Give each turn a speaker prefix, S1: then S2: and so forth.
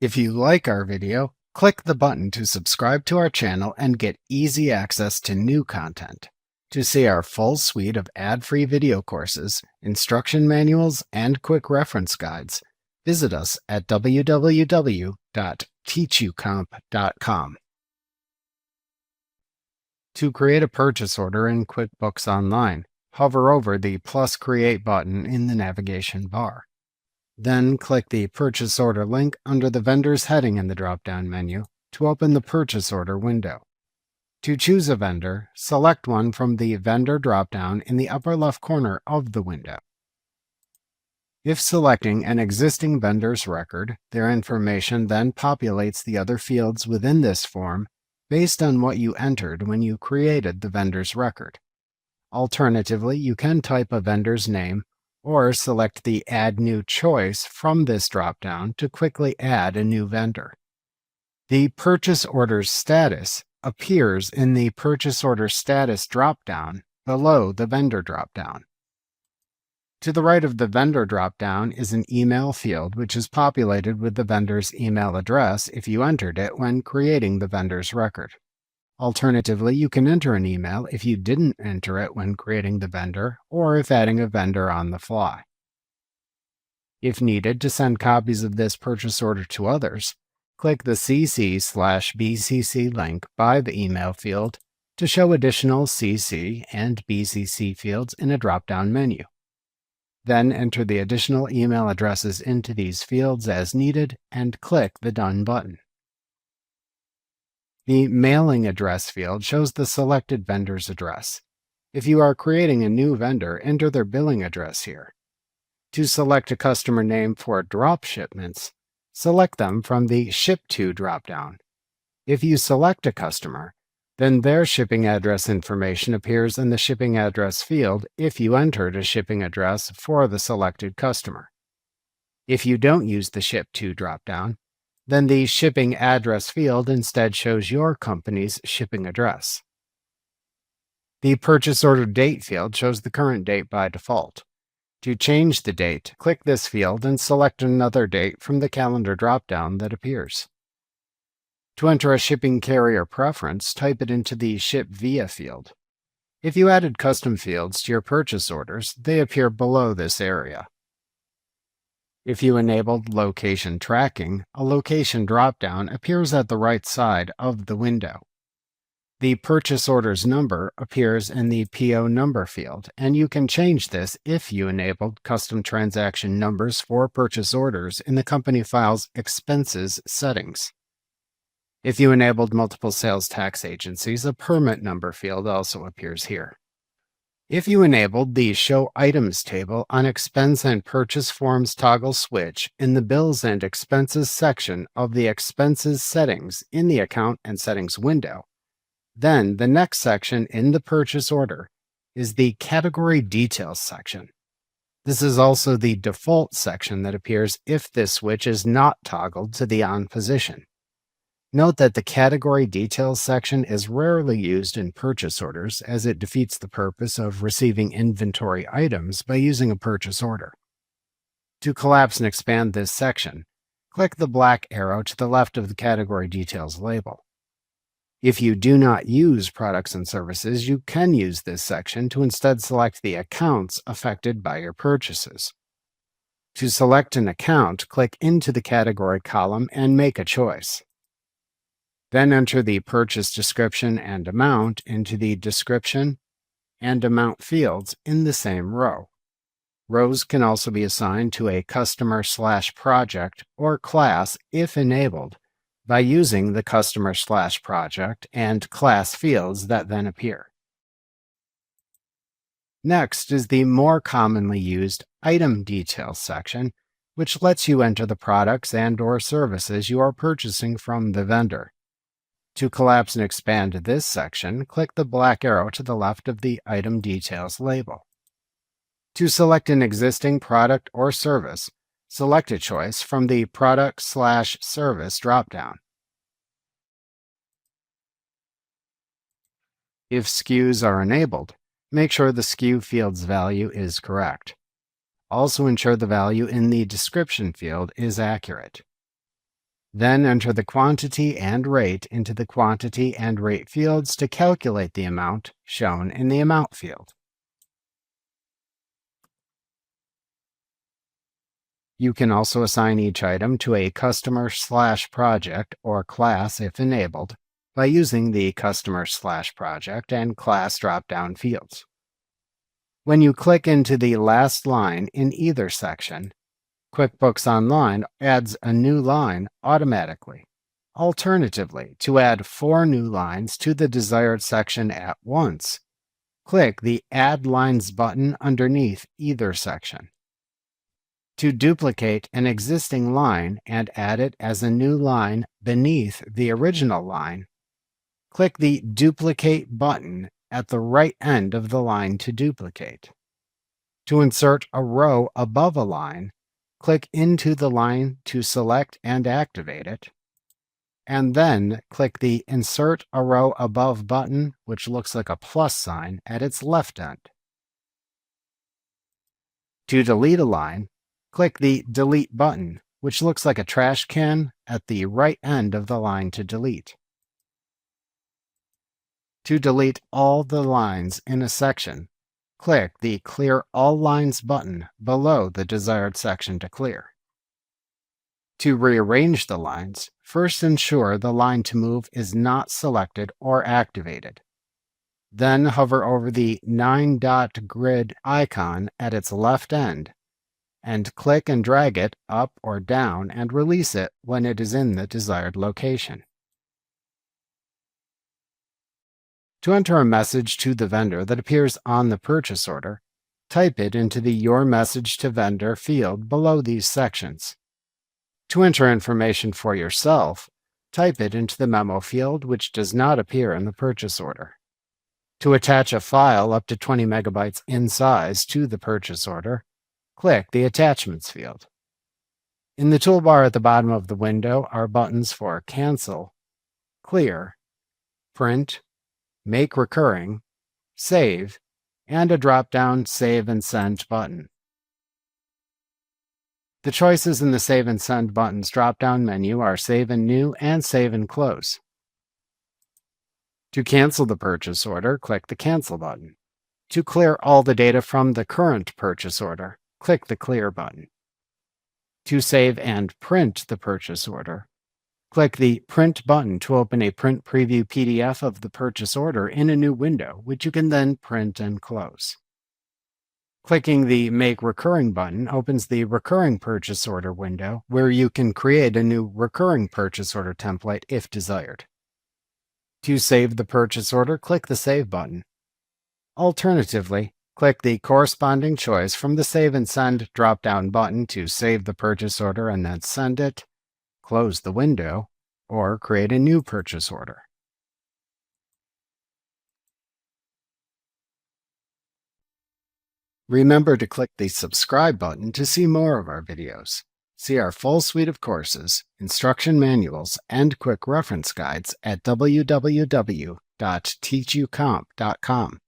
S1: If you like our video, click the button to subscribe to our channel and get easy access to new content. To see our full suite of ad-free video courses, instruction manuals, and quick reference guides, visit us at www.teachucomp.com. To create a purchase order in QuickBooks Online, hover over the plus Create button in the navigation bar. Then click the Purchase Order link under the Vendors heading in the drop-down menu to open the Purchase Order window. To choose a vendor, select one from the Vendor drop-down in the upper left corner of the window. If selecting an existing vendor's record, their information then populates the other fields within this form based on what you entered when you created the vendor's record. Alternatively, you can type a vendor's name or select the Add New choice from this drop-down to quickly add a new vendor. The purchase order's status appears in the Purchase Order Status drop-down below the Vendor drop-down. To the right of the Vendor drop-down is an email field which is populated with the vendor's email address if you entered it when creating the vendor's record. Alternatively, you can enter an email if you didn't enter it when creating the vendor or if adding a vendor on the fly. If needed to send copies of this purchase order to others, click the CC/BCC link by the email field to show additional CC and BCC fields in a drop-down menu. Then enter the additional email addresses into these fields as needed and click the Done button. The Mailing Address field shows the selected vendor's address. If you are creating a new vendor, enter their billing address here. To select a customer name for drop shipments, select them from the Ship To drop-down. If you select a customer, then their shipping address information appears in the shipping address field if you entered a shipping address for the selected customer. If you don't use the Ship To drop-down, then the shipping address field instead shows your company's shipping address. The Purchase Order Date field shows the current date by default. To change the date, click this field and select another date from the calendar drop-down that appears. To enter a shipping carrier preference, type it into the Ship Via field. If you added custom fields to your purchase orders, they appear below this area. If you enabled location tracking, a location drop-down appears at the right side of the window. The purchase order's number appears in the PO number field, and you can change this if you enabled custom transaction numbers for purchase orders in the company file's Expenses settings. If you enabled multiple sales tax agencies, a permit number field also appears here. If you enabled the Show Items table on Expense and Purchase Forms toggle switch in the Bills and Expenses section of the Expenses settings in the Account and Settings window, then the next section in the purchase order is the Category Details section. This is also the default section that appears if this switch is not toggled to the on position. Note that the Category Details section is rarely used in purchase orders as it defeats the purpose of receiving inventory items by using a purchase order. To collapse and expand this section, click the black arrow to the left of the Category Details label. If you do not use products and services, you can use this section to instead select the accounts affected by your purchases. To select an account, click into the category column and make a choice. Then enter the purchase description and amount into the description and amount fields in the same row. Rows can also be assigned to a customer/project or class if enabled by using the customer/project and class fields that then appear. Next is the more commonly used Item Details section, which lets you enter the products and/or services you are purchasing from the vendor. To collapse and expand this section, click the black arrow to the left of the Item Details label. To select an existing product or service, select a choice from the Product/Service drop-down. If SKUs are enabled, make sure the SKU field's value is correct. Also ensure the value in the description field is accurate. Then enter the quantity and rate into the quantity and rate fields to calculate the amount shown in the amount field. You can also assign each item to a customer/project or class if enabled by using the customer/project and class drop-down fields. When you click into the last line in either section, QuickBooks Online adds a new line automatically. Alternatively, to add 4 new lines to the desired section at once, click the Add Lines button underneath either section. To duplicate an existing line and add it as a new line beneath the original line, click the Duplicate button at the right end of the line to duplicate. To insert a row above a line, click into the line to select and activate it, and then click the Insert a Row Above button, which looks like a plus sign at its left end. To delete a line, click the Delete button, which looks like a trash can at the right end of the line to delete. To delete all the lines in a section, click the Clear All Lines button below the desired section to clear. To rearrange the lines, first ensure the line to move is not selected or activated. Then hover over the 9-dot grid icon at its left end and click and drag it up or down and release it when it is in the desired location. To enter a message to the vendor that appears on the purchase order, type it into the Your Message to Vendor field below these sections. To enter information for yourself, type it into the Memo field, which does not appear in the purchase order. To attach a file up to 20 megabytes in size to the purchase order, click the Attachments field. In the toolbar at the bottom of the window are buttons for Cancel, Clear, Print, Make Recurring, Save, and a drop-down Save and Send button. The choices in the Save and Send buttons drop-down menu are Save and New and Save and Close. To cancel the purchase order, click the Cancel button. To clear all the data from the current purchase order, click the Clear button. To save and print the purchase order, click the Print button to open a print preview PDF of the purchase order in a new window, which you can then print and close. Clicking the Make Recurring button opens the Recurring Purchase Order window, where you can create a new recurring purchase order template if desired. To save the purchase order, click the Save button. Alternatively, click the corresponding choice from the Save and Send drop-down button to save the purchase order and then send it, close the window, or create a new purchase order. Remember to click the subscribe button to see more of our videos. See our full suite of courses, instruction manuals, and quick reference guides at www.teachucomp.com.